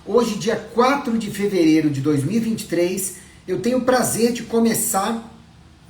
Hoje, dia 4 de fevereiro de 2023, eu tenho o prazer de começar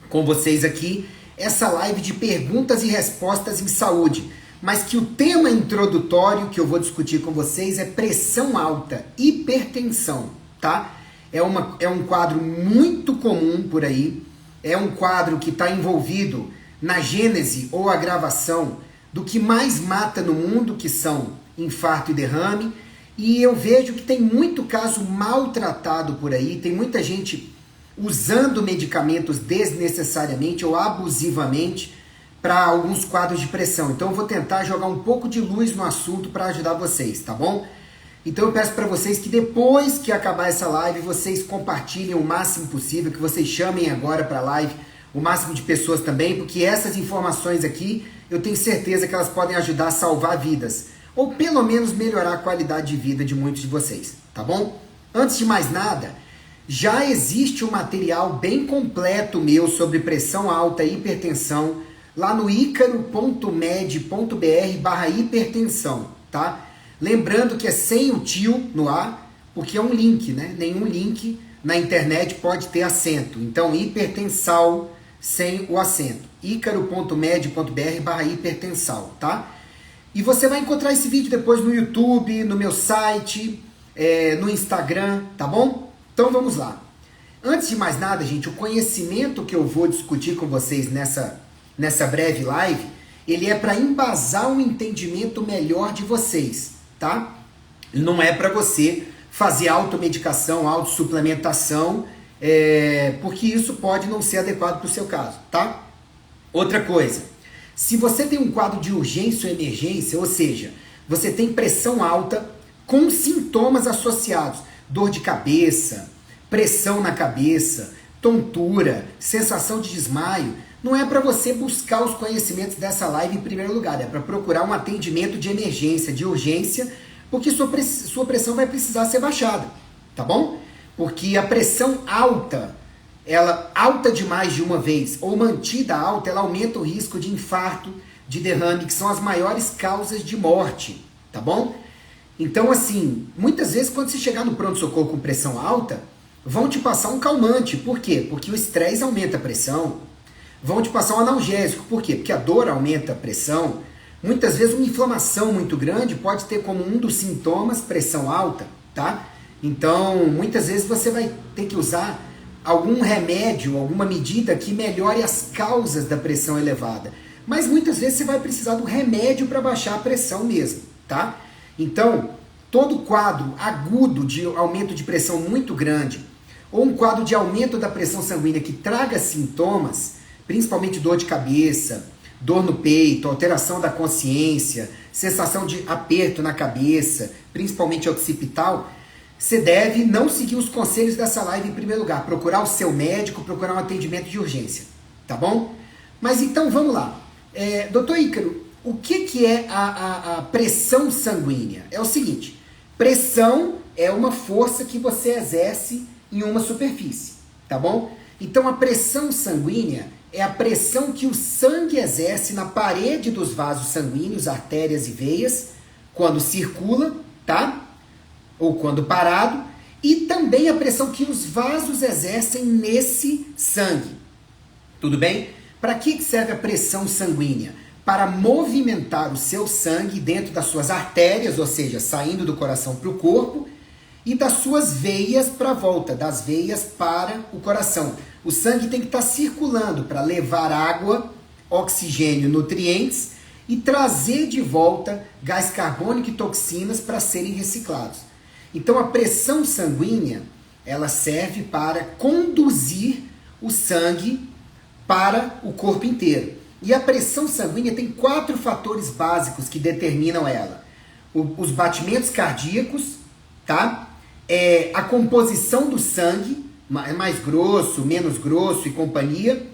com vocês aqui essa live de perguntas e respostas em saúde, mas que o tema introdutório que eu vou discutir com vocês é pressão alta, hipertensão, tá? É um quadro muito comum por aí, é um quadro que está envolvido na gênese ou agravação do que mais mata no mundo, que são infarto e derrame, e eu vejo que tem muito caso maltratado por aí, tem muita gente usando medicamentos desnecessariamente ou abusivamente para alguns quadros de pressão. Então eu vou tentar jogar um pouco de luz no assunto para ajudar vocês, tá bom? Então eu peço para vocês que depois que acabar essa live, vocês compartilhem o máximo possível, que vocês chamem agora para a live o máximo de pessoas também, porque essas informações aqui, eu tenho certeza que elas podem ajudar a salvar vidas, ou pelo menos melhorar a qualidade de vida de muitos de vocês, tá bom? Antes de mais nada, já existe um material bem completo meu sobre pressão alta e hipertensão lá no icaro.med.br/hipertensão, tá? Lembrando que é sem o tio no ar, porque é um link, né? Nenhum link na internet pode ter acento. Então, hipertensal sem o acento. icaro.med.br/hipertensal, tá? E você vai encontrar esse vídeo depois no YouTube, no meu site, no Instagram, tá bom? Então vamos lá. Antes de mais nada, gente, o conhecimento que eu vou discutir com vocês nessa breve live, ele é para embasar um entendimento melhor de vocês, tá? Não é para você fazer automedicação, autossuplementação, porque isso pode não ser adequado para o seu caso, tá? Outra coisa, se você tem um quadro de urgência ou emergência, ou seja, você tem pressão alta com sintomas associados, dor de cabeça, pressão na cabeça, tontura, sensação de desmaio, não é para você buscar os conhecimentos dessa live em primeiro lugar, é para procurar um atendimento de emergência, de urgência, porque sua pressão vai precisar ser baixada, tá bom? Porque a pressão alta, ela alta demais de uma vez ou mantida alta, ela aumenta o risco de infarto, de derrame, que são as maiores causas de morte, tá bom? Então, assim, muitas vezes quando você chegar no pronto-socorro com pressão alta, vão te passar um calmante. Por quê? Porque o estresse aumenta a pressão. Vão te passar um analgésico. Por quê? Porque a dor aumenta a pressão. Muitas vezes uma inflamação muito grande pode ter como um dos sintomas pressão alta, tá? Então, muitas vezes você vai ter que usar algum remédio, alguma medida que melhore as causas da pressão elevada. Mas muitas vezes você vai precisar do remédio para baixar a pressão mesmo, tá? Então, todo quadro agudo de aumento de pressão muito grande, ou um quadro de aumento da pressão sanguínea que traga sintomas, principalmente dor de cabeça, dor no peito, alteração da consciência, sensação de aperto na cabeça, principalmente occipital, você deve não seguir os conselhos dessa live em primeiro lugar, procurar o seu médico, procurar um atendimento de urgência, tá bom? Mas então vamos lá. Doutor Ícaro, o que é a pressão sanguínea? É o seguinte, pressão é uma força que você exerce em uma superfície, tá bom? Então a pressão sanguínea é a pressão que o sangue exerce na parede dos vasos sanguíneos, artérias e veias, quando circula, tá? Ou quando parado, e também a pressão que os vasos exercem nesse sangue. Tudo bem? Para que serve a pressão sanguínea? Para movimentar o seu sangue dentro das suas artérias, ou seja, saindo do coração para o corpo, e das suas veias para a volta, das veias para o coração. O sangue tem que estar circulando para levar água, oxigênio, nutrientes e trazer de volta gás carbônico e toxinas para serem reciclados. Então a pressão sanguínea, ela serve para conduzir o sangue para o corpo inteiro. E a pressão sanguínea tem 4 fatores básicos que determinam ela. Os batimentos cardíacos, tá? A composição do sangue, mais grosso, menos grosso e companhia.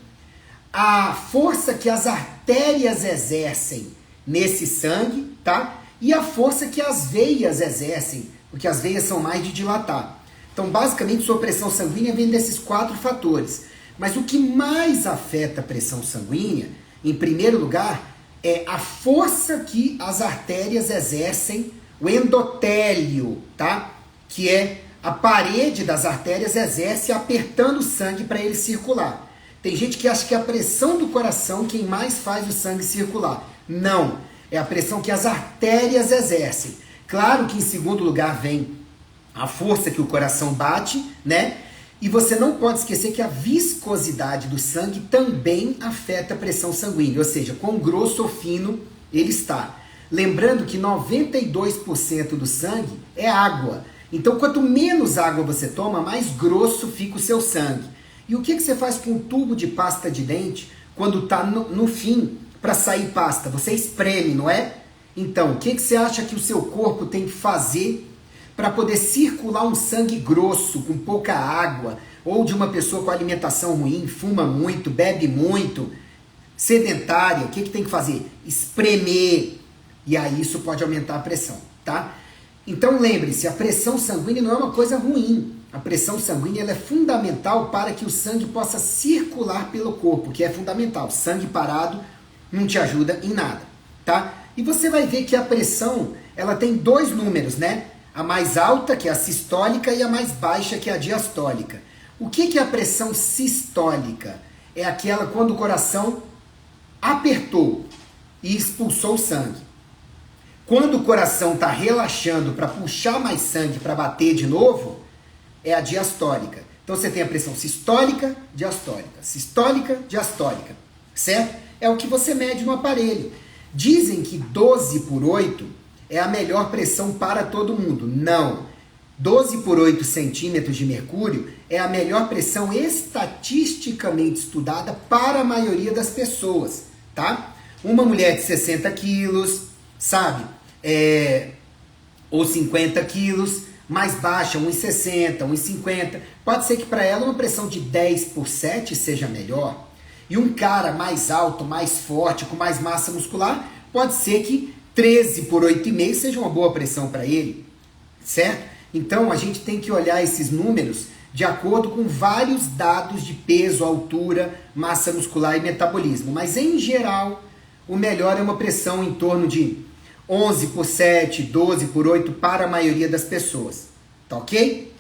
A força que as artérias exercem nesse sangue, tá? E a força que as veias exercem, porque as veias são mais de dilatar. Então, basicamente, sua pressão sanguínea vem desses 4 fatores. Mas o que mais afeta a pressão sanguínea, em primeiro lugar, é a força que as artérias exercem, o endotélio, tá? que é a parede das artérias exerce apertando o sangue para ele circular. Tem gente que acha que é a pressão do coração quem mais faz o sangue circular. Não, é a pressão que as artérias exercem. Claro que em segundo lugar vem a força que o coração bate, né? E você não pode esquecer que a viscosidade do sangue também afeta a pressão sanguínea, ou seja, quão grosso ou fino ele está. Lembrando que 92% do sangue é água. Então, quanto menos água você toma, mais grosso fica o seu sangue. E o que você faz com o tubo de pasta de dente quando está no fim para sair pasta? Você espreme, não é? Então, o que você acha que o seu corpo tem que fazer para poder circular um sangue grosso, com pouca água, ou de uma pessoa com alimentação ruim, fuma muito, bebe muito, sedentária? O que tem que fazer? Espremer. E aí isso pode aumentar a pressão, tá? Então lembre-se, a pressão sanguínea não é uma coisa ruim. A pressão sanguínea ela é fundamental para que o sangue possa circular pelo corpo, que é fundamental. Sangue parado não te ajuda em nada, tá? E você vai ver que a pressão, ela tem dois números, né? A mais alta, que é a sistólica, e a mais baixa, que é a diastólica. O que é a pressão sistólica? É aquela quando o coração apertou e expulsou o sangue. Quando o coração está relaxando para puxar mais sangue para bater de novo, é a diastólica. Então você tem a pressão sistólica, diastólica, certo? É o que você mede no aparelho. Dizem que 12/8 é a melhor pressão para todo mundo. Não. 12/8 centímetros de mercúrio é a melhor pressão estatisticamente estudada para a maioria das pessoas, tá? Uma mulher de 60 quilos, sabe? Ou 50 quilos, mais baixa, 1,60, 1,50. Pode ser que para ela uma pressão de 10/7 seja melhor. E um cara mais alto, mais forte, com mais massa muscular, pode ser que 13/8,5 seja uma boa pressão para ele, certo? Então a gente tem que olhar esses números de acordo com vários dados de peso, altura, massa muscular e metabolismo. Mas em geral, o melhor é uma pressão em torno de 11/7, 12/8 para a maioria das pessoas, tá ok?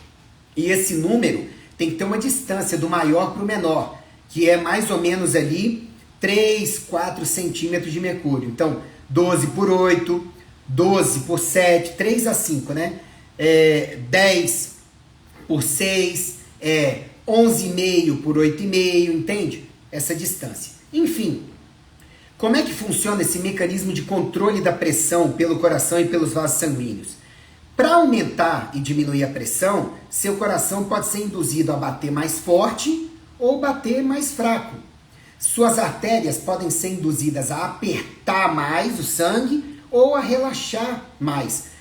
E esse número tem que ter uma distância do maior para o menor, que é mais ou menos ali 3, 4 centímetros de mercúrio. Então, 12/8, 12/7, 3 a 5, né? 10/6, 11,5/8,5, entende? Essa distância. Enfim, como é que funciona esse mecanismo de controle da pressão pelo coração e pelos vasos sanguíneos? Para aumentar e diminuir a pressão, seu coração pode ser induzido a bater mais forte ou bater mais fraco. Suas artérias podem ser induzidas a apertar mais o sangue ou a relaxar mais.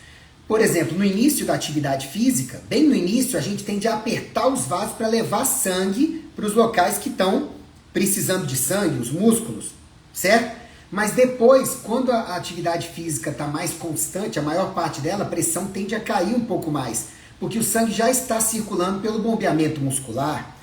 Por exemplo, no início da atividade física, bem no início, a gente tende a apertar os vasos para levar sangue para os locais que estão precisando de sangue, os músculos, certo? Mas depois, quando a atividade física está mais constante, a maior parte dela, a pressão tende a cair um pouco mais, porque o sangue já está circulando pelo bombeamento muscular.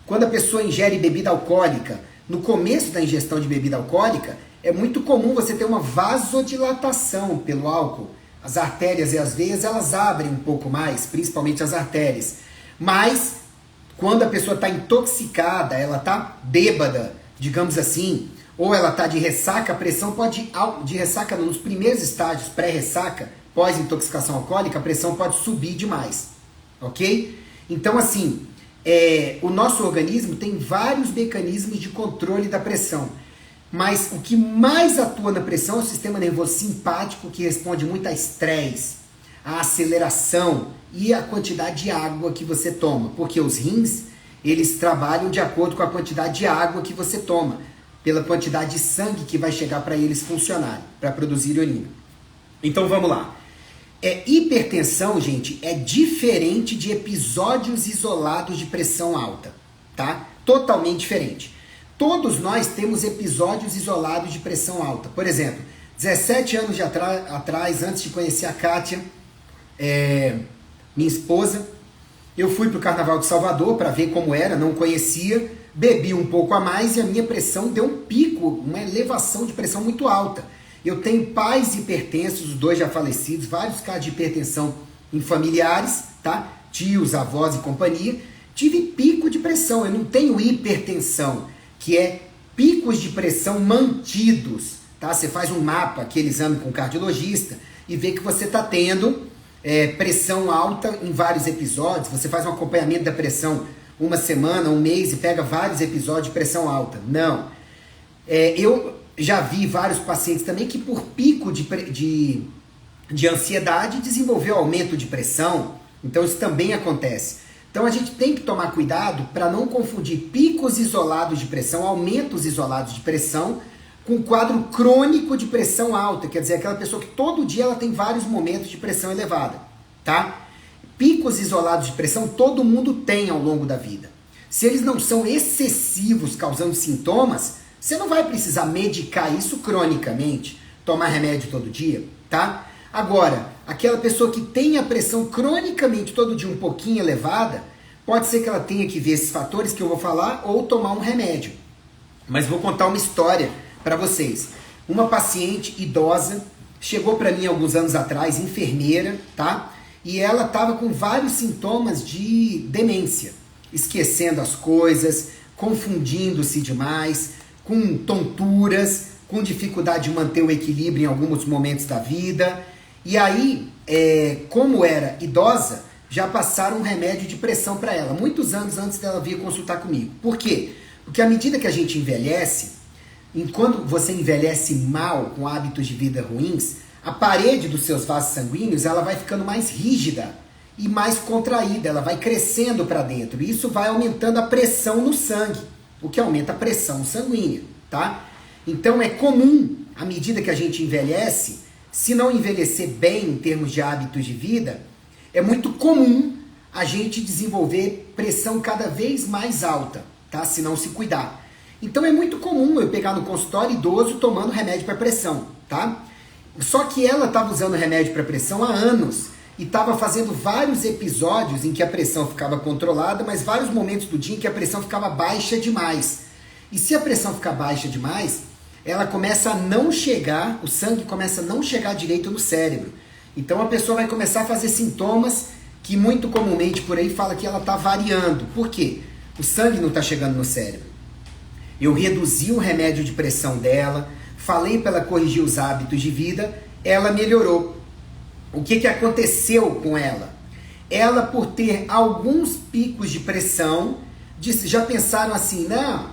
Quando a pessoa ingere bebida alcoólica, no começo da ingestão de bebida alcoólica, é muito comum você ter uma vasodilatação pelo álcool. As artérias e as veias, elas abrem um pouco mais, principalmente as artérias. Mas, quando a pessoa está intoxicada, ela está bêbada, digamos assim, ou ela está de ressaca, a pressão pode, de ressaca nos primeiros estágios, pré-ressaca, pós-intoxicação alcoólica, a pressão pode subir demais, ok? Então, assim, o nosso organismo tem vários mecanismos de controle da pressão, mas o que mais atua na pressão é o sistema nervoso simpático, que responde muito a estresse, a aceleração e a quantidade de água que você toma, porque os rins, eles trabalham de acordo com a quantidade de água que você toma, pela quantidade de sangue que vai chegar para eles funcionarem, para produzir urina. Então vamos lá. Hipertensão, gente, é diferente de episódios isolados de pressão alta, tá? Totalmente diferente. Todos nós temos episódios isolados de pressão alta. Por exemplo, 17 anos atrás, antes de conhecer a Kátia, minha esposa, eu fui para o Carnaval de Salvador para ver como era, não conhecia, bebi um pouco a mais e a minha pressão deu um pico, uma elevação de pressão muito alta. Eu tenho pais hipertensos, os dois já falecidos, vários casos de hipertensão em familiares, tá? Tios, avós e companhia. Tive pico de pressão, eu não tenho hipertensão, que é picos de pressão mantidos, tá? Você faz um mapa, aquele exame com o cardiologista, e vê que você está tendo pressão alta em vários episódios. Você faz um acompanhamento da pressão uma semana, um mês, e pega vários episódios de pressão alta. Não. Eu já vi vários pacientes também que por pico de ansiedade desenvolveu aumento de pressão. Então isso também acontece. Então a gente tem que tomar cuidado para não confundir picos isolados de pressão, aumentos isolados de pressão, com quadro crônico de pressão alta, quer dizer, aquela pessoa que todo dia ela tem vários momentos de pressão elevada, tá? Picos isolados de pressão todo mundo tem ao longo da vida. Se eles não são excessivos, causando sintomas, você não vai precisar medicar isso cronicamente, tomar remédio todo dia, tá? Agora, aquela pessoa que tem a pressão cronicamente todo dia um pouquinho elevada, pode ser que ela tenha que ver esses fatores que eu vou falar ou tomar um remédio. Mas vou contar uma história para vocês. Uma paciente idosa chegou para mim alguns anos atrás, enfermeira, tá? E ela estava com vários sintomas de demência, esquecendo as coisas, confundindo-se demais, com tonturas, com dificuldade de manter o equilíbrio em alguns momentos da vida. E aí, como era idosa, já passaram um remédio de pressão para ela, muitos anos antes dela vir consultar comigo. Por quê? Porque à medida que a gente envelhece, enquanto você envelhece mal, com hábitos de vida ruins, a parede dos seus vasos sanguíneos ela vai ficando mais rígida e mais contraída, ela vai crescendo para dentro. E isso vai aumentando a pressão no sangue, o que aumenta a pressão sanguínea, tá? Então é comum, à medida que a gente envelhece, se não envelhecer bem em termos de hábitos de vida, é muito comum a gente desenvolver pressão cada vez mais alta, tá? Se não se cuidar. Então é muito comum eu pegar no consultório idoso tomando remédio para pressão, tá? Só que ela estava usando remédio para pressão há anos e estava fazendo vários episódios em que a pressão ficava controlada, mas vários momentos do dia em que a pressão ficava baixa demais. E se a pressão ficar baixa demais, ela começa a não chegar, o sangue começa a não chegar direito no cérebro. Então a pessoa vai começar a fazer sintomas que muito comumente por aí fala que ela está variando. Por quê? O sangue não está chegando no cérebro. Eu reduzi o remédio de pressão dela, falei para ela corrigir os hábitos de vida, ela melhorou. O que aconteceu com ela? Ela, por ter alguns picos de pressão, já pensaram assim, não,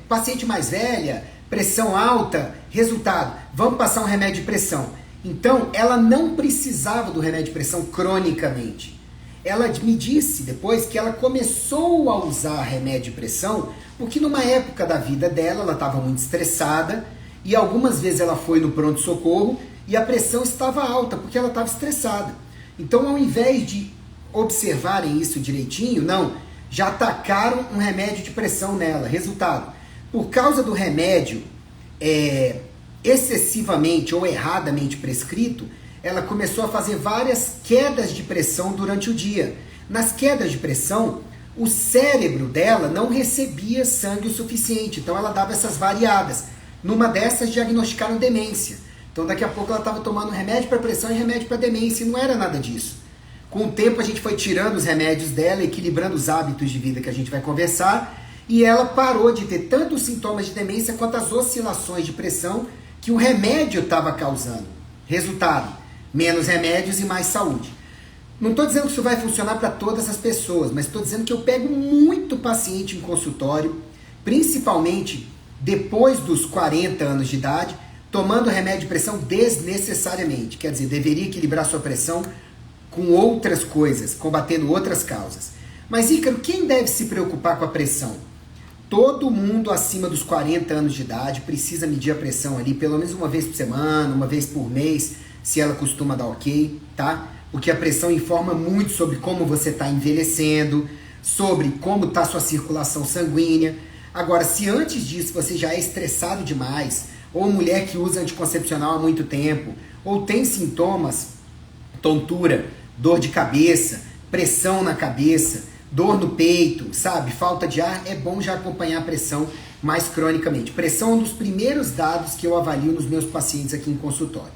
paciente mais velha, pressão alta, resultado, vamos passar um remédio de pressão. Então, ela não precisava do remédio de pressão cronicamente. Ela me disse depois que ela começou a usar remédio de pressão porque numa época da vida dela, ela estava muito estressada e algumas vezes ela foi no pronto-socorro e a pressão estava alta porque ela estava estressada. Então, ao invés de observarem isso direitinho, não, já atacaram um remédio de pressão nela. Resultado, por causa do remédio excessivamente ou erradamente prescrito, ela começou a fazer várias quedas de pressão durante o dia. Nas quedas de pressão, o cérebro dela não recebia sangue o suficiente, então ela dava essas variadas. Numa dessas, diagnosticaram demência. Então daqui a pouco ela estava tomando remédio para pressão e remédio para demência, e não era nada disso. Com o tempo a gente foi tirando os remédios dela, equilibrando os hábitos de vida que a gente vai conversar, e ela parou de ter tanto os sintomas de demência quanto as oscilações de pressão que o remédio estava causando. Resultado, menos remédios e mais saúde. Não estou dizendo que isso vai funcionar para todas as pessoas, mas estou dizendo que eu pego muito paciente em consultório, principalmente depois dos 40 anos de idade, tomando remédio de pressão desnecessariamente. Quer dizer, deveria equilibrar sua pressão com outras coisas, combatendo outras causas. Mas, Ícaro, quem deve se preocupar com a pressão? Todo mundo acima dos 40 anos de idade precisa medir a pressão ali pelo menos uma vez por semana, uma vez por mês, se ela costuma dar ok, tá? Porque a pressão informa muito sobre como você está envelhecendo, sobre como está sua circulação sanguínea. Agora, se antes disso você já é estressado demais, ou mulher que usa anticoncepcional há muito tempo, ou tem sintomas, tontura, dor de cabeça, pressão na cabeça, dor no peito, sabe? Falta de ar, é bom já acompanhar a pressão mais cronicamente. Pressão é um dos primeiros dados que eu avalio nos meus pacientes aqui em consultório.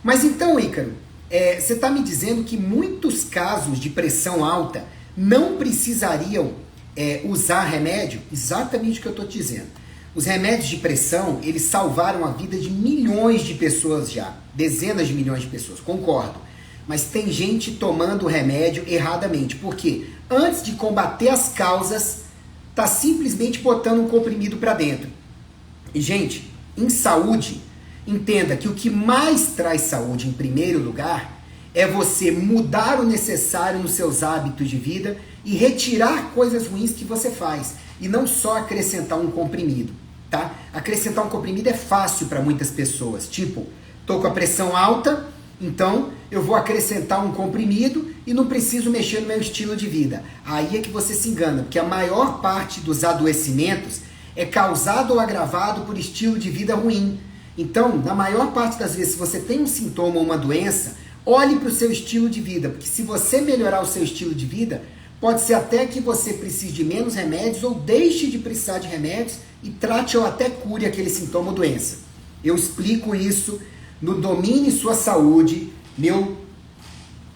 Mas então, Ícaro, você está me dizendo que muitos casos de pressão alta não precisariam usar remédio? Exatamente o que eu estou te dizendo. Os remédios de pressão, eles salvaram a vida de milhões de pessoas já. Dezenas de milhões de pessoas, concordo. Mas tem gente tomando o remédio erradamente. Por quê? Antes de combater as causas, tá simplesmente botando um comprimido para dentro. E, gente, em saúde, entenda que o que mais traz saúde em primeiro lugar é você mudar o necessário nos seus hábitos de vida e retirar coisas ruins que você faz. E não só acrescentar um comprimido, tá? Acrescentar um comprimido é fácil para muitas pessoas. Tipo, tô com a pressão alta, então eu vou acrescentar um comprimido e não preciso mexer no meu estilo de vida. Aí é que você se engana, porque a maior parte dos adoecimentos é causado ou agravado por estilo de vida ruim. Então, na maior parte das vezes, se você tem um sintoma ou uma doença, olhe para o seu estilo de vida, porque se você melhorar o seu estilo de vida, pode ser até que você precise de menos remédios ou deixe de precisar de remédios e trate ou até cure aquele sintoma ou doença. Eu explico isso no Domine Sua Saúde, meu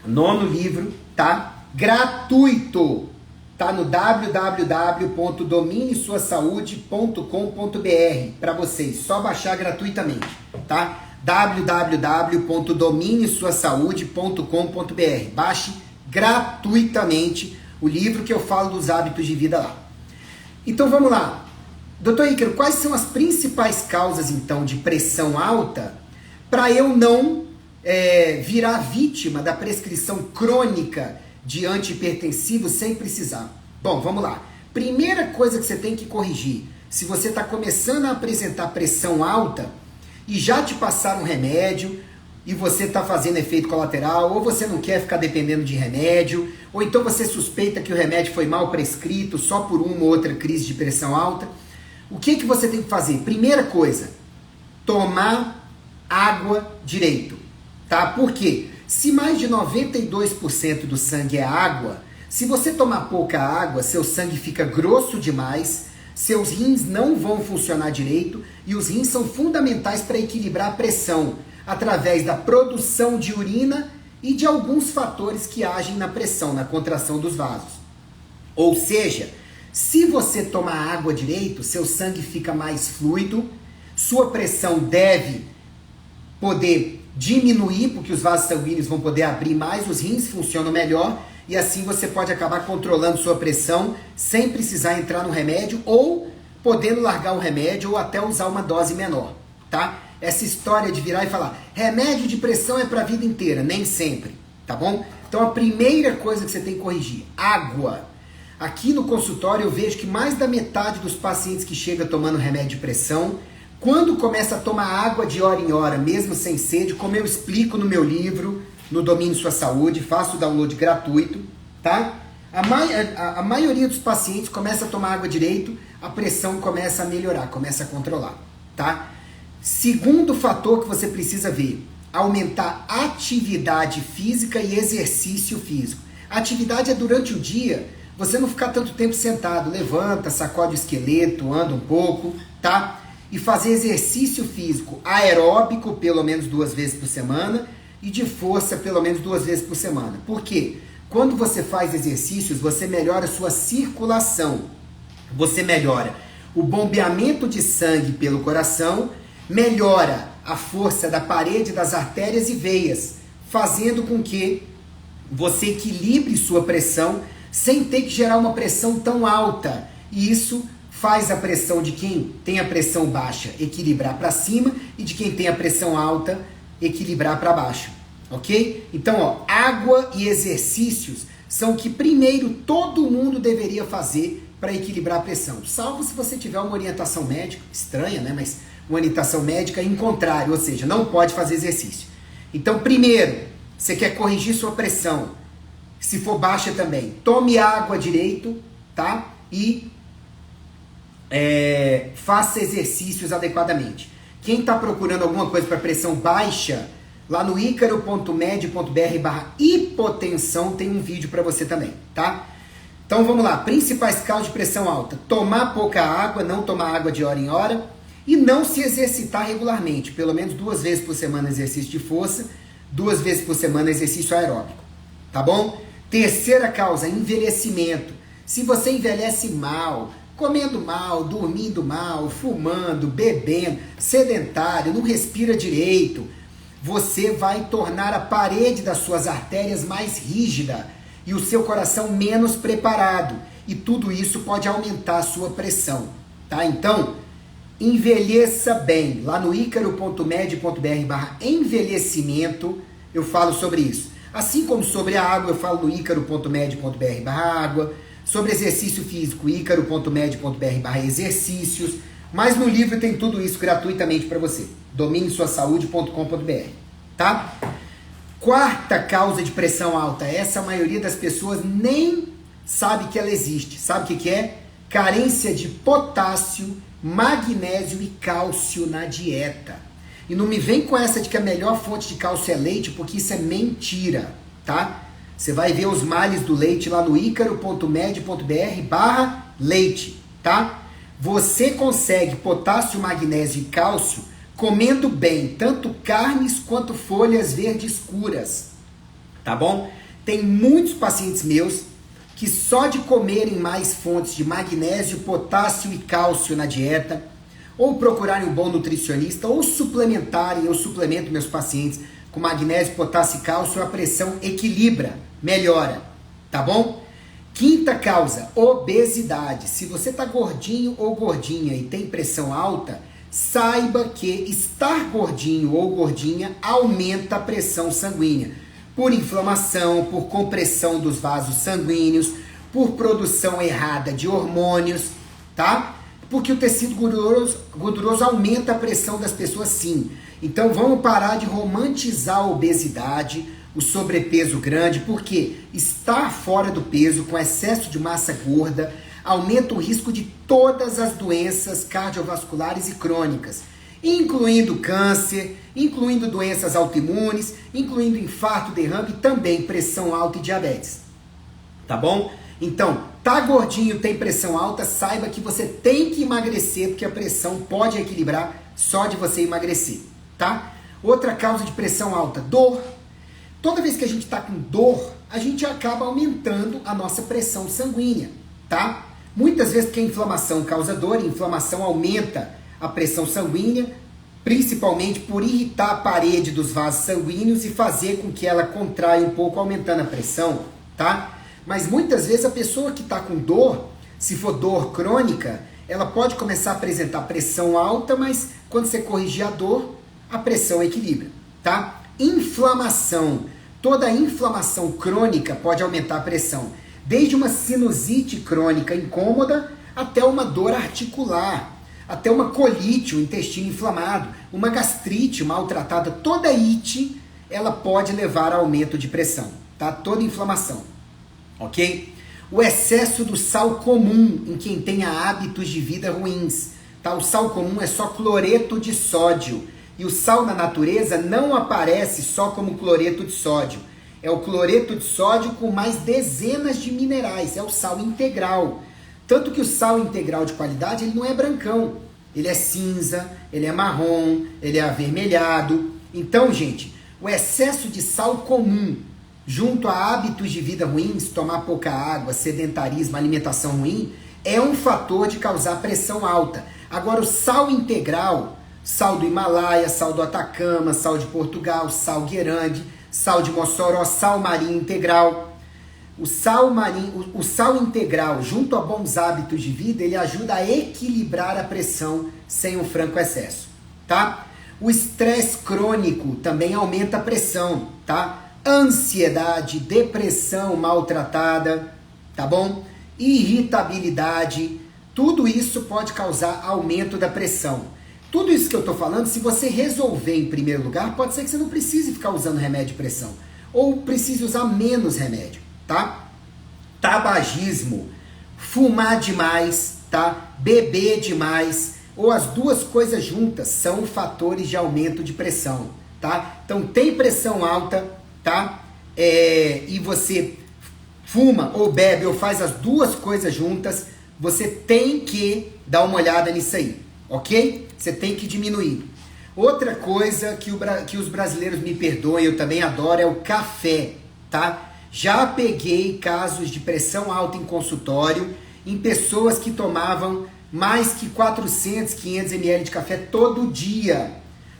9º livro, tá? Gratuito! Tá no www.dominesuasaude.com.br para vocês, só baixar gratuitamente, tá? www.dominesuasaude.com.br. Baixe gratuitamente o livro que eu falo dos hábitos de vida lá. Então vamos lá. Doutor Ícaro, quais são as principais causas então de pressão alta para eu não virar vítima da prescrição crônica de antihipertensivos sem precisar? Bom, vamos lá. Primeira coisa que você tem que corrigir, se você está começando a apresentar pressão alta e já te passaram um remédio e você está fazendo efeito colateral, ou você não quer ficar dependendo de remédio, ou então você suspeita que o remédio foi mal prescrito só por uma ou outra crise de pressão alta, o que você tem que fazer? Primeira coisa, tomar água direito, tá? Por quê? Se mais de 92% do sangue é água, se você tomar pouca água, seu sangue fica grosso demais, seus rins não vão funcionar direito e os rins são fundamentais para equilibrar a pressão através da produção de urina e de alguns fatores que agem na pressão, na contração dos vasos. Ou seja, se você tomar água direito, seu sangue fica mais fluido, sua pressão deve poder diminuir, porque os vasos sanguíneos vão poder abrir mais, os rins funcionam melhor, e assim você pode acabar controlando sua pressão sem precisar entrar no remédio ou podendo largar o remédio ou até usar uma dose menor, tá? Essa história de virar e falar, remédio de pressão é para a vida inteira, nem sempre, tá bom? Então a primeira coisa que você tem que corrigir, água. Aqui no consultório eu vejo que mais da metade dos pacientes que chegam tomando remédio de pressão, quando começa a tomar água de hora em hora, mesmo sem sede, como eu explico no meu livro, no Domine Sua Saúde, faço o download gratuito, tá? A maioria dos pacientes começa a tomar água direito, a pressão começa a melhorar, começa a controlar, tá? Segundo fator que você precisa ver, aumentar atividade física e exercício físico. A atividade é durante o dia, você não ficar tanto tempo sentado, levanta, sacode o esqueleto, anda um pouco, tá? E fazer exercício físico aeróbico pelo menos 2 vezes por semana e de força pelo menos 2 vezes por semana. Por quê? Quando você faz exercícios, você melhora a sua circulação, você melhora o bombeamento de sangue pelo coração, melhora a força da parede das artérias e veias, fazendo com que você equilibre sua pressão sem ter que gerar uma pressão tão alta. E isso faz a pressão de quem tem a pressão baixa equilibrar para cima e de quem tem a pressão alta equilibrar para baixo, ok? Então, ó, água e exercícios são o que primeiro todo mundo deveria fazer para equilibrar a pressão, salvo se você tiver uma orientação médica, estranha, né? Mas uma orientação médica em contrário, ou seja, não pode fazer exercício. Então, primeiro, você quer corrigir sua pressão, se for baixa também, tome água direito, tá? E faça exercícios adequadamente. Quem está procurando alguma coisa para pressão baixa, lá no icaro.med.br/hipotensão tem um vídeo para você também, tá? Então vamos lá, principais causas de pressão alta: tomar pouca água, não tomar água de hora em hora e não se exercitar regularmente, pelo menos 2 vezes por semana exercício de força, 2 vezes por semana exercício aeróbico, tá bom? Terceira causa, envelhecimento. Se você envelhece mal, comendo mal, dormindo mal, fumando, bebendo, sedentário, não respira direito, você vai tornar a parede das suas artérias mais rígida e o seu coração menos preparado. E tudo isso pode aumentar a sua pressão, tá? Então, envelheça bem. Lá no icaro.med.br/envelhecimento eu falo sobre isso. Assim como sobre a água, eu falo no icaro.med.br/água. Sobre exercício físico, icaro.med.br/exercícios. Mas no livro tem tudo isso gratuitamente para você. dominesuasaude.com.br, tá? Quarta causa de pressão alta. Essa a maioria das pessoas nem sabe que ela existe. Sabe o que é? Carência de potássio, magnésio e cálcio na dieta. E não me vem com essa de que a melhor fonte de cálcio é leite, porque isso é mentira, tá? Você vai ver os males do leite lá no icaro.med.br/leite, tá? Você consegue potássio, magnésio e cálcio comendo bem, tanto carnes quanto folhas verdes escuras, tá bom? Tem muitos pacientes meus que só de comerem mais fontes de magnésio, potássio e cálcio na dieta, ou procurarem um bom nutricionista, ou suplementarem, eu suplemento meus pacientes com magnésio, potássio e cálcio, a pressão equilibra, melhora, tá bom? Quinta causa, obesidade. Se você tá gordinho ou gordinha e tem pressão alta, saiba que estar gordinho ou gordinha aumenta a pressão sanguínea, por inflamação, por compressão dos vasos sanguíneos, por produção errada de hormônios, tá? Porque o tecido gorduroso aumenta a pressão das pessoas, sim. Então vamos parar de romantizar a obesidade, o sobrepeso grande, porque estar fora do peso com excesso de massa gorda aumenta o risco de todas as doenças cardiovasculares e crônicas, incluindo câncer, incluindo doenças autoimunes, incluindo infarto, derrame e também pressão alta e diabetes. Tá bom? Então, tá gordinho, tem pressão alta, saiba que você tem que emagrecer, porque a pressão pode equilibrar só de você emagrecer, tá? Outra causa de pressão alta, dor. Toda vez que a gente tá com dor, a gente acaba aumentando a nossa pressão sanguínea, tá? Muitas vezes porque a inflamação causa dor, e a inflamação aumenta a pressão sanguínea, principalmente por irritar a parede dos vasos sanguíneos e fazer com que ela contraia um pouco, aumentando a pressão, tá? Mas muitas vezes a pessoa que está com dor, se for dor crônica, ela pode começar a apresentar pressão alta, mas quando você corrigir a dor, a pressão equilibra, tá? Inflamação. Toda inflamação crônica pode aumentar a pressão, desde uma sinusite crônica incômoda até uma dor articular, até uma colite, um intestino inflamado, uma gastrite maltratada. Toda ite, ela pode levar a aumento de pressão, tá? Toda inflamação. Ok? O excesso do sal comum em quem tenha hábitos de vida ruins, tá? O sal comum é só cloreto de sódio, e o sal na natureza não aparece só como cloreto de sódio. É o cloreto de sódio com mais dezenas de minerais, é o sal integral. Tanto que o sal integral de qualidade, ele não é brancão, ele é cinza, ele é marrom, ele é avermelhado. Então, gente, o excesso de sal comum junto a hábitos de vida ruins, tomar pouca água, sedentarismo, alimentação ruim, é um fator de causar pressão alta. Agora, o sal integral, sal do Himalaia, sal do Atacama, sal de Portugal, sal Guerande, sal de Mossoró, sal marinho integral. O sal integral, junto a bons hábitos de vida, ele ajuda a equilibrar a pressão sem um franco excesso, tá? O estresse crônico também aumenta a pressão, tá? Ansiedade, depressão maltratada, tá bom? Irritabilidade, tudo isso pode causar aumento da pressão. Tudo isso que eu tô falando, se você resolver em primeiro lugar, pode ser que você não precise ficar usando remédio de pressão, ou precise usar menos remédio, tá? Tabagismo, fumar demais, tá? Beber demais, ou as duas coisas juntas são fatores de aumento de pressão, tá? Então tem pressão alta, tá? E você fuma ou bebe ou faz as duas coisas juntas, você tem que dar uma olhada nisso aí, ok? Você tem que diminuir. Outra coisa que os brasileiros me perdoem, eu também adoro, é o café, tá? Já peguei casos de pressão alta em consultório em pessoas que tomavam mais que 400, 500 ml de café todo dia.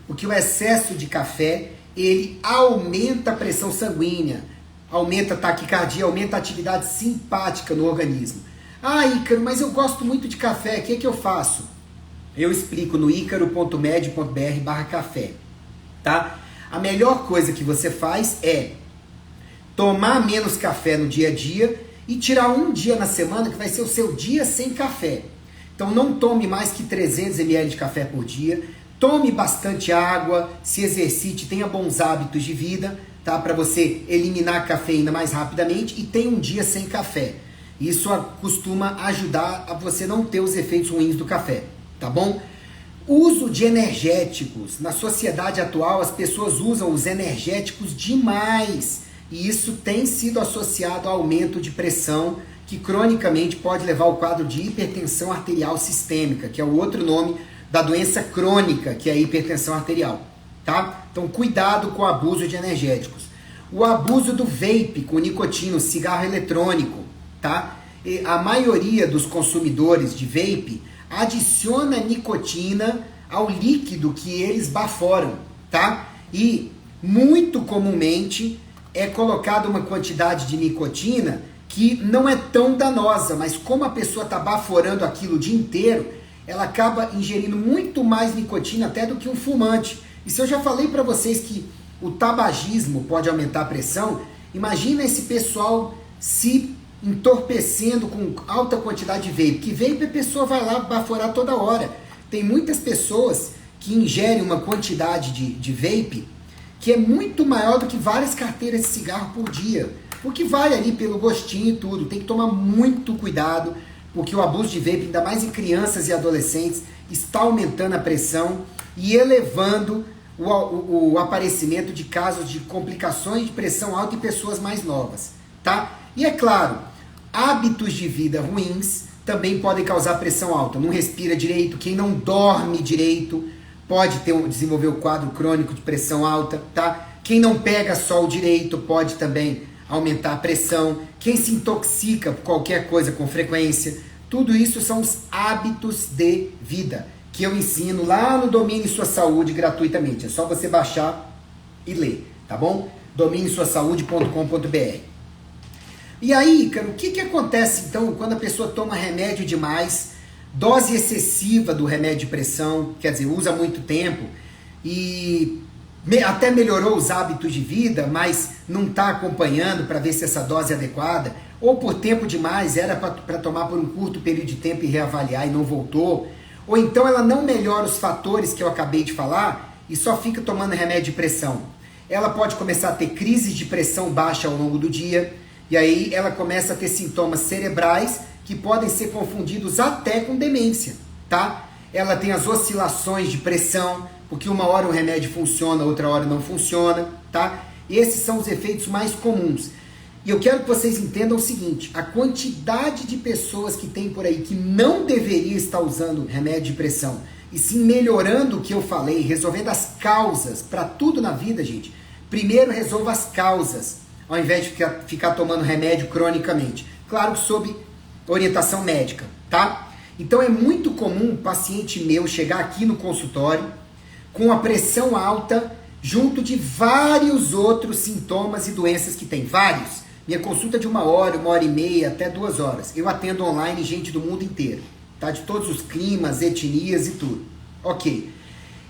Porque o excesso de café, ele aumenta a pressão sanguínea, aumenta a taquicardia, aumenta a atividade simpática no organismo. Ah, Ícaro, mas eu gosto muito de café, o que eu faço? Eu explico no icaro.med.br/café, tá? A melhor coisa que você faz é tomar menos café no dia a dia e tirar um dia na semana que vai ser o seu dia sem café. Então não tome mais que 300 ml de café por dia, tome bastante água, se exercite, tenha bons hábitos de vida, tá? Para você eliminar a cafeína mais rapidamente e tenha um dia sem café. Isso costuma ajudar a você não ter os efeitos ruins do café, tá bom? Uso de energéticos. Na sociedade atual, as pessoas usam os energéticos demais. E isso tem sido associado ao aumento de pressão, que cronicamente pode levar ao quadro de hipertensão arterial sistêmica, que é o outro nome da doença crônica, que é a hipertensão arterial, tá? Então, cuidado com o abuso de energéticos. O abuso do vape com nicotina, o cigarro eletrônico, tá? E a maioria dos consumidores de vape adiciona nicotina ao líquido que eles baforam, tá? E, muito comumente, é colocada uma quantidade de nicotina que não é tão danosa, mas como a pessoa está baforando aquilo o dia inteiro, ela acaba ingerindo muito mais nicotina até do que um fumante. E se eu já falei para vocês que o tabagismo pode aumentar a pressão, imagina esse pessoal se entorpecendo com alta quantidade de vape, que vape a pessoa vai lá baforar toda hora. Tem muitas pessoas que ingerem uma quantidade de vape que é muito maior do que várias carteiras de cigarro por dia, porque vai ali pelo gostinho e tudo. Tem que tomar muito cuidado, porque o abuso de vape, ainda mais em crianças e adolescentes, está aumentando a pressão e elevando o aparecimento de casos de complicações de pressão alta em pessoas mais novas, tá? E é claro, hábitos de vida ruins também podem causar pressão alta. Não respira direito, quem não dorme direito pode desenvolver o quadro crônico de pressão alta, tá? Quem não pega sol direito pode também aumentar a pressão. Quem se intoxica por qualquer coisa com frequência. Tudo isso são os hábitos de vida que eu ensino lá no Domine Sua Saúde gratuitamente. É só você baixar e ler, tá bom? dominesuasaude.com.br. E aí, Ícaro, o que acontece então quando a pessoa toma remédio demais, dose excessiva do remédio de pressão, quer dizer, usa muito tempo e até melhorou os hábitos de vida, mas não está acompanhando para ver se essa dose é adequada, ou por tempo demais, era para tomar por um curto período de tempo e reavaliar e não voltou, ou então ela não melhora os fatores que eu acabei de falar e só fica tomando remédio de pressão. Ela pode começar a ter crises de pressão baixa ao longo do dia, e aí ela começa a ter sintomas cerebrais que podem ser confundidos até com demência, tá? Ela tem as oscilações de pressão, porque uma hora o remédio funciona, outra hora não funciona, tá? Esses são os efeitos mais comuns. E eu quero que vocês entendam o seguinte, a quantidade de pessoas que tem por aí que não deveria estar usando remédio de pressão, e sim melhorando o que eu falei, resolvendo as causas para tudo na vida, gente. Primeiro resolva as causas, ao invés de ficar tomando remédio cronicamente. Claro que sob orientação médica, tá? Então é muito comum um paciente meu chegar aqui no consultório com a pressão alta junto de vários outros sintomas e doenças que tem, vários. Minha consulta é de 1 hora, 1 hora e meia, até 2 horas. Eu atendo online gente do mundo inteiro, tá? De todos os climas, etnias e tudo. Ok.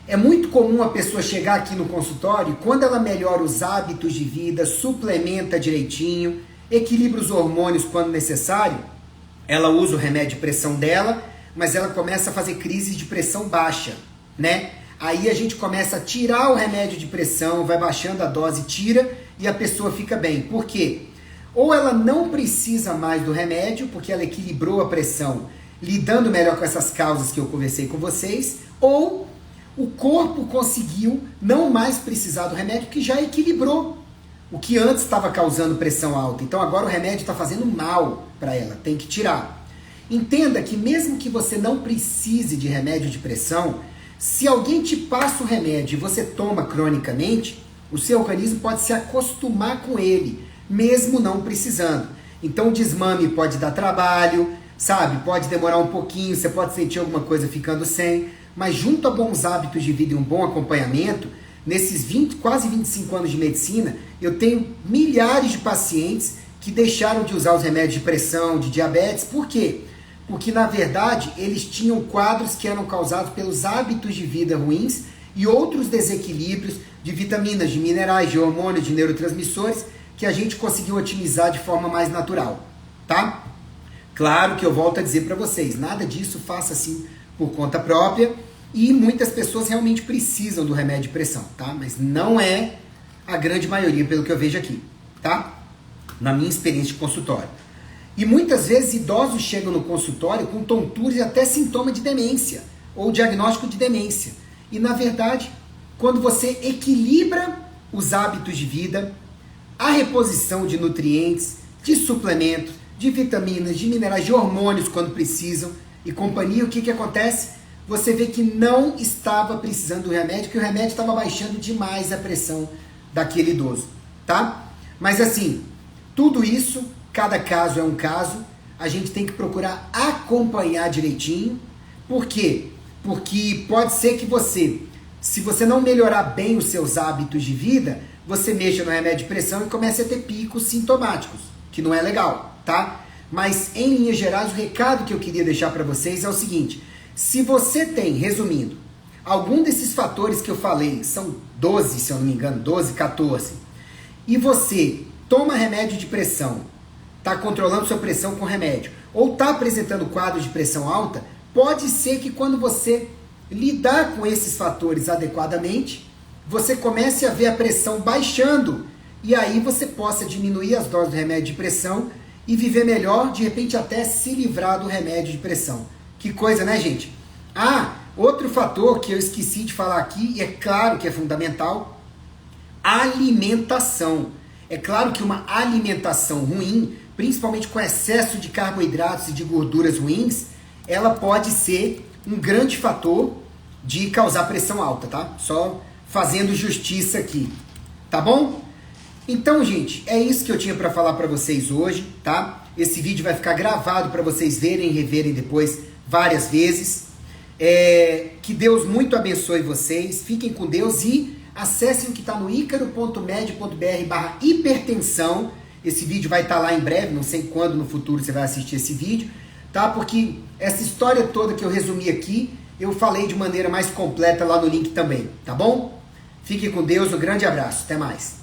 É muito comum a pessoa chegar aqui no consultório, quando ela melhora os hábitos de vida, suplementa direitinho, equilibra os hormônios quando necessário, ela usa o remédio de pressão dela, mas ela começa a fazer crises de pressão baixa, né? Aí a gente começa a tirar o remédio de pressão, vai baixando a dose, tira e a pessoa fica bem. Por quê? Ou ela não precisa mais do remédio, porque ela equilibrou a pressão, lidando melhor com essas causas que eu conversei com vocês, ou o corpo conseguiu não mais precisar do remédio, que já equilibrou o que antes estava causando pressão alta. Então agora o remédio está fazendo mal para ela, tem que tirar. Entenda que mesmo que você não precise de remédio de pressão, Se alguém te passa o remédio e você toma cronicamente, o seu organismo pode se acostumar com ele, mesmo não precisando. Então o desmame pode dar trabalho, sabe? Pode demorar um pouquinho, você pode sentir alguma coisa ficando sem, mas junto a bons hábitos de vida e um bom acompanhamento, nesses quase 25 anos de medicina, eu tenho milhares de pacientes que deixaram de usar os remédios de pressão, de diabetes. Por quê? Porque, na verdade, eles tinham quadros que eram causados pelos hábitos de vida ruins e outros desequilíbrios de vitaminas, de minerais, de hormônios, de neurotransmissores, que a gente conseguiu otimizar de forma mais natural, tá? Claro que eu volto a dizer para vocês, nada disso faça assim por conta própria, e muitas pessoas realmente precisam do remédio de pressão, tá? Mas não é a grande maioria, pelo que eu vejo aqui, tá? Na minha experiência de consultório. E muitas vezes idosos chegam no consultório com tonturas e até sintoma de demência, ou diagnóstico de demência. E na verdade, quando você equilibra os hábitos de vida, a reposição de nutrientes, de suplementos, de vitaminas, de minerais, de hormônios quando precisam e companhia, o que acontece? Você vê que não estava precisando do remédio, que o remédio estava baixando demais a pressão daquele idoso, tá? Mas assim, tudo isso, cada caso é um caso, a gente tem que procurar acompanhar direitinho. Por quê? Porque pode ser que você, se você não melhorar bem os seus hábitos de vida, você mexa no remédio de pressão e comece a ter picos sintomáticos, que não é legal, tá? Mas em linhas gerais, o recado que eu queria deixar para vocês é o seguinte: se você tem, resumindo, algum desses fatores que eu falei, são 12, se eu não me engano, 12, 14, e você toma remédio de pressão, está controlando sua pressão com remédio, ou está apresentando quadro de pressão alta, pode ser que quando você lidar com esses fatores adequadamente, você comece a ver a pressão baixando, e aí você possa diminuir as doses do remédio de pressão e viver melhor, de repente até se livrar do remédio de pressão. Que coisa, né, gente? Ah, outro fator que eu esqueci de falar aqui, e é claro que é fundamental, alimentação. É claro que uma alimentação ruim, principalmente com excesso de carboidratos e de gorduras ruins, ela pode ser um grande fator de causar pressão alta, tá? Só fazendo justiça aqui, tá bom? Então, gente, é isso que eu tinha para falar para vocês hoje, tá? Esse vídeo vai ficar gravado para vocês verem e reverem depois várias vezes. Que Deus muito abençoe vocês, fiquem com Deus e acessem o que está no icaro.med.br/hipertensão. Esse vídeo vai estar lá em breve, não sei quando no futuro você vai assistir esse vídeo, tá? Porque essa história toda que eu resumi aqui, eu falei de maneira mais completa lá no link também, tá bom? Fiquem com Deus, um grande abraço, até mais.